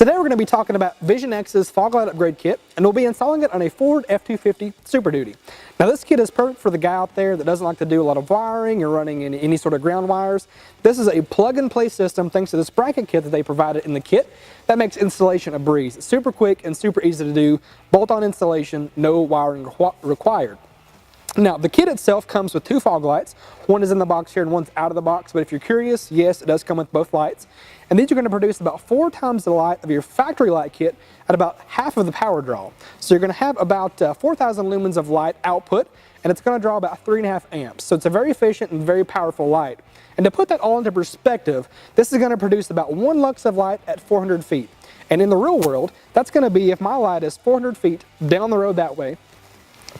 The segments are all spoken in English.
Today we're going to be talking about Vision X's fog light upgrade kit, and we'll be installing it on a Ford F-250 Super Duty. Now this kit is perfect for the guy out there that doesn't like to do a lot of wiring or running any sort of ground wires. This is a plug-and-play system thanks to this bracket kit that they provided in the kit that makes installation a breeze. It's super quick and super easy to do, bolt-on installation, no wiring required. Now, the kit itself comes with two fog lights. One is in the box here and one's out of the box, but if you're curious, yes, it does come with both lights. And these are going to produce about 4 times the light of your factory light kit at about half of the power draw. So you're going to have about 4,000 lumens of light output, and it's going to draw about 3.5 amps. So it's a very efficient and very powerful light. And to put that all into perspective, this is going to produce about 1 lux of light at 400 feet. And in the real world, that's going to be if my light is 400 feet down the road that way,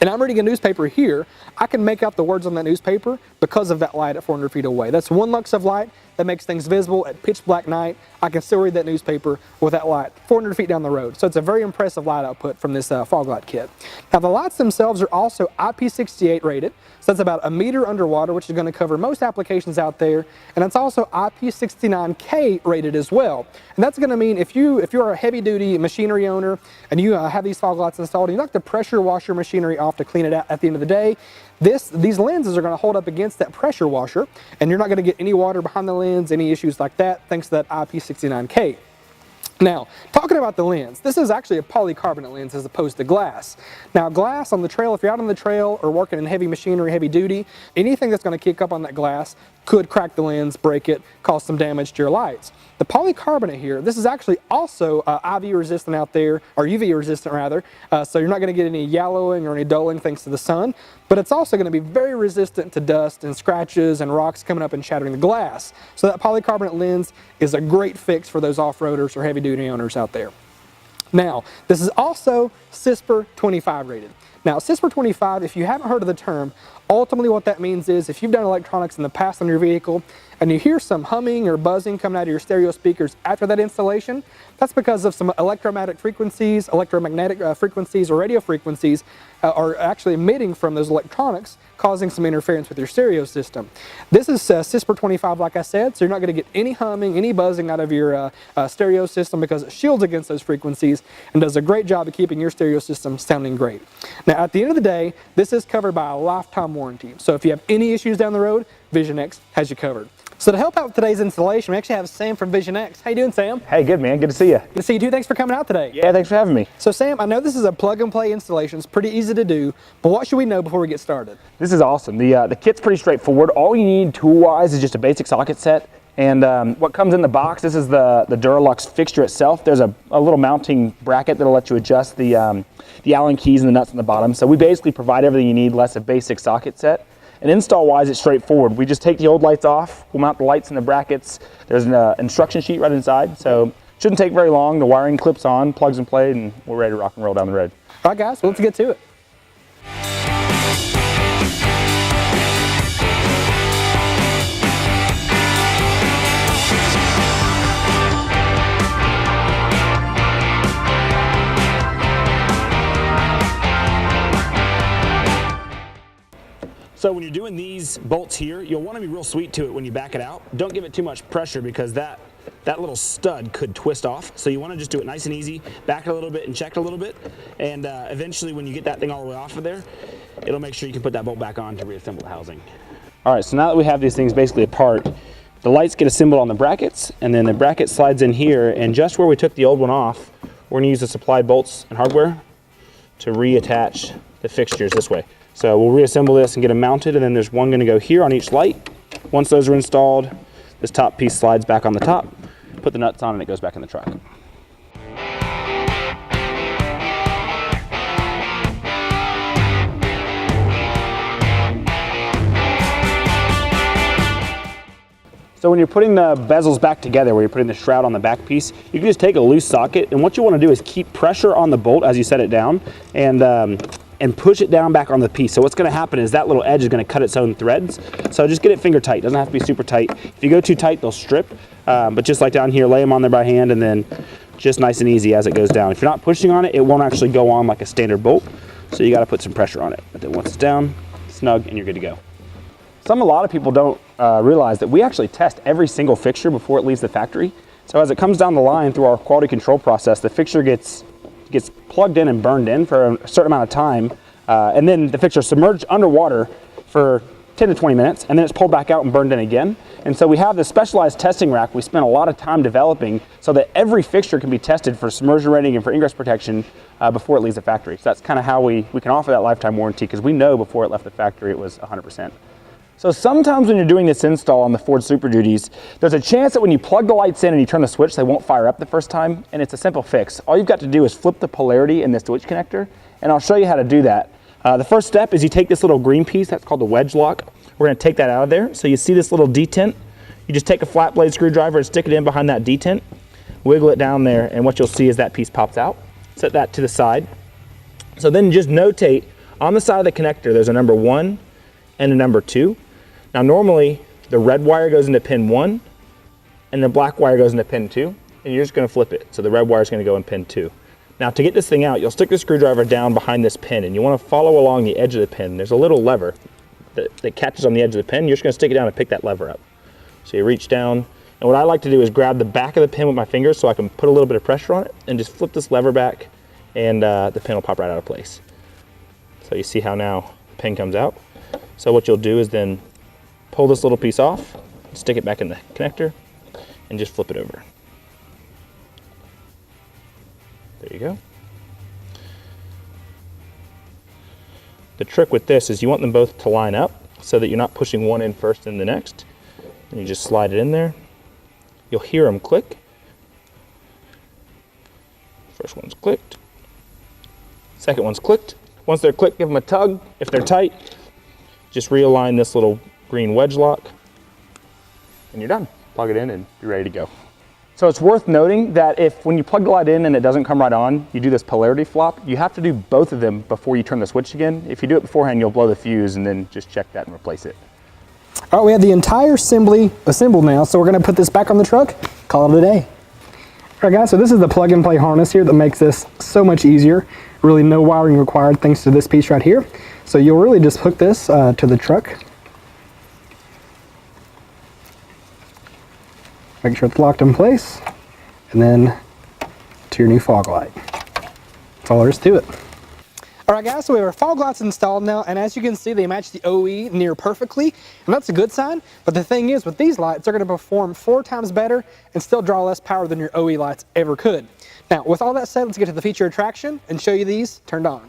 and I'm reading a newspaper here, I can make out the words on that newspaper because of that light at 400 feet away. That's 1 lux of light that makes things visible at pitch black night. I can still read that newspaper with that light 400 feet down the road. So it's a very impressive light output from this fog light kit. Now the lights themselves are also IP68 rated. So that's about 1 meter underwater, which is going to cover most applications out there. And it's also IP69K rated as well. And that's going to mean if you're a heavy duty machinery owner and you have these fog lights installed and you like to pressure wash your machinery off to clean it out at the end of the day, these lenses are going to hold up against that pressure washer, and you're not going to get any water behind the lens, any issues like that, thanks to that IP69K. Now, talking about the lens, this is actually a polycarbonate lens as opposed to glass. Now, glass on the trail, if you're out on the trail or working in heavy machinery, heavy duty, anything that's going to kick up on that glass could crack the lens, break it, cause some damage to your lights. The polycarbonate here, this is actually also IV resistant out there, or UV resistant rather, so you're not going to get any yellowing or any dulling thanks to the sun, but it's also going to be very resistant to dust and scratches and rocks coming up and shattering the glass. So that polycarbonate lens is a great fix for those off-roaders or heavy-duty owners out there. Now, this is also CISPR 25 rated. Now, CISPR 25, if you haven't heard of the term, ultimately what that means is if you've done electronics in the past on your vehicle and you hear some humming or buzzing coming out of your stereo speakers after that installation, that's because of some electromagnetic frequencies, or radio frequencies are actually emitting from those electronics, causing some interference with your stereo system. This is CISPR 25, like I said, so you're not going to get any humming, any buzzing out of your stereo system because it shields against those frequencies and does a great job of keeping your stereo system sounding great. Now, at the end of the day, this is covered by a lifetime warranty. So if you have any issues down the road, Vision X has you covered. So to help out with today's installation, we actually have Sam from Vision X. How you doing, Sam? Hey, good man. Good to see you. Good to see you too. Thanks for coming out today. Yeah, thanks for having me. So Sam, I know this is a plug-and-play installation. It's pretty easy to do, but what should we know before we get started? This is awesome. The kit's pretty straightforward. All you need tool-wise is just a basic socket set. And what comes in the box, this is the Duralux fixture itself. There's a little mounting bracket that'll let you adjust the Allen keys and the nuts on the bottom. So we basically provide everything you need, less a basic socket set. And install-wise, it's straightforward. We just take the old lights off, we'll mount the lights in the brackets. There's an instruction sheet right inside, so it shouldn't take very long. The wiring clips on, plugs and play, and we're ready to rock and roll down the road. All right, guys, well, let's get to it. So when you're doing these bolts here, you'll want to be real sweet to it when you back it out. Don't give it too much pressure because that little stud could twist off. So you want to just do it nice and easy, back it a little bit and check it a little bit. And eventually when you get that thing all the way off of there, it'll make sure you can put that bolt back on to reassemble the housing. All right, so now that we have these things basically apart, the lights get assembled on the brackets, and then the bracket slides in here, and just where we took the old one off, we're going to use the supplied bolts and hardware to reattach the fixtures this way. So we'll reassemble this and get them mounted, and then there's one going to go here on each light. Once those are installed, this top piece slides back on the top, put the nuts on, and it goes back in the truck. So when you're putting the bezels back together, where you're putting the shroud on the back piece, you can just take a loose socket, and what you want to do is keep pressure on the bolt as you set it down, and push it down back on the piece. So what's going to happen is that little edge is going to cut its own threads. So just get it finger tight. It doesn't have to be super tight. If you go too tight, they'll strip. But just like down here, lay them on there by hand, and then just nice and easy as it goes down. If you're not pushing on it, it won't actually go on like a standard bolt. So you got to put some pressure on it. But then once it's down, snug, and you're good to go. A lot of people don't realize that we actually test every single fixture before it leaves the factory. So as it comes down the line through our quality control process, the fixture gets plugged in and burned in for a certain amount of time, and then the fixture is submerged underwater for 10 to 20 minutes, and then it's pulled back out and burned in again. And so we have this specialized testing rack we spent a lot of time developing so that every fixture can be tested for submersion rating and for ingress protection before it leaves the factory. So that's kind of how we can offer that lifetime warranty, because we know before it left the factory it was 100%. So sometimes when you're doing this install on the Ford Super Duties, there's a chance that when you plug the lights in and you turn the switch, they won't fire up the first time, and it's a simple fix. All you've got to do is flip the polarity in this switch connector, and I'll show you how to do that. The first step is you take this little green piece, that's called the wedge lock. We're going to take that out of there. So you see this little detent? You just take a flat blade screwdriver and stick it in behind that detent, wiggle it down there, and what you'll see is that piece pops out. Set that to the side. So then just notate on the side of the connector, there's a number 1 and a number 2. Now normally the red wire goes into pin 1 and the black wire goes into pin 2, and you're just going to flip it. So the red wire is going to go in pin 2. Now to get this thing out, you'll stick the screwdriver down behind this pin, and you want to follow along the edge of the pin. There's a little lever that catches on the edge of the pin. You're just going to stick it down and pick that lever up. So you reach down, and what I like to do is grab the back of the pin with my fingers so I can put a little bit of pressure on it and just flip this lever back, and the pin will pop right out of place. So you see how now the pin comes out. So what you'll do is then pull this little piece off, stick it back in the connector, and just flip it over. There you go. The trick with this is you want them both to line up so that you're not pushing one in first and the next. And you just slide it in there. You'll hear them click. First one's clicked. Second one's clicked. Once they're clicked, give them a tug. If they're tight, just realign this little green wedge lock, and you're done. Plug it in and you're ready to go. So it's worth noting that if when you plug the light in and it doesn't come right on, you do this polarity flop, you have to do both of them before you turn the switch again. If you do it beforehand, you'll blow the fuse, and then just check that and replace it. All right, we have the entire assembly assembled now, so we're going to put this back on the truck, call it a day. All right guys, so this is the plug and play harness here that makes this so much easier. Really no wiring required thanks to this piece right here. So you'll really just hook this to the truck. Make sure it's locked in place, and then to your new fog light. That's all there is to it. All right guys, so we have our fog lights installed now, and as you can see, they match the OE near perfectly, and that's a good sign. But the thing is, with these lights, they're going to perform 4 times better and still draw less power than your OE lights ever could. Now, with all that said, let's get to the feature attraction and show you these turned on.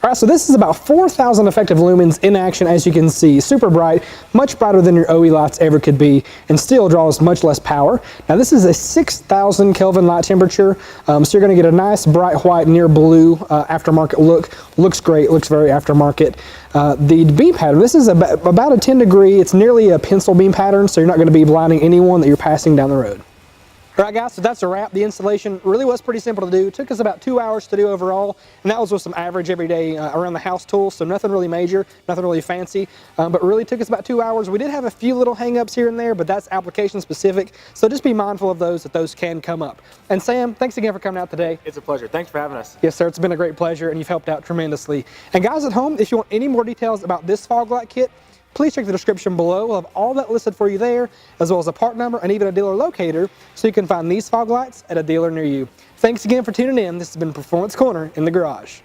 All right, so this is about 4,000 effective lumens in action, as you can see. Super bright, much brighter than your OE lights ever could be, and still draws much less power. Now this is a 6,000 Kelvin light temperature, so you're gonna get a nice bright white, near blue aftermarket look. Looks great, looks very aftermarket. The beam pattern, this is about a 10 degree, it's nearly a pencil beam pattern, so you're not gonna be blinding anyone that you're passing down the road. All right guys, so that's a wrap. The installation really was pretty simple to do. It took us about 2 hours to do overall, and that was with some average everyday around the house tools, so nothing really major, nothing really fancy, but really took us about 2 hours. We did have a few little hang-ups here and there, but that's application specific, so just be mindful of those, that those can come up. And Sam, thanks again for coming out today. It's a pleasure. Thanks for having us. Yes sir, it's been a great pleasure, and you've helped out tremendously. And guys at home, if you want any more details about this fog light kit, please check the description below. We'll have all that listed for you there, as well as a part number and even a dealer locator, so you can find these fog lights at a dealer near you. Thanks again for tuning in. This has been Performance Corner in the Garage.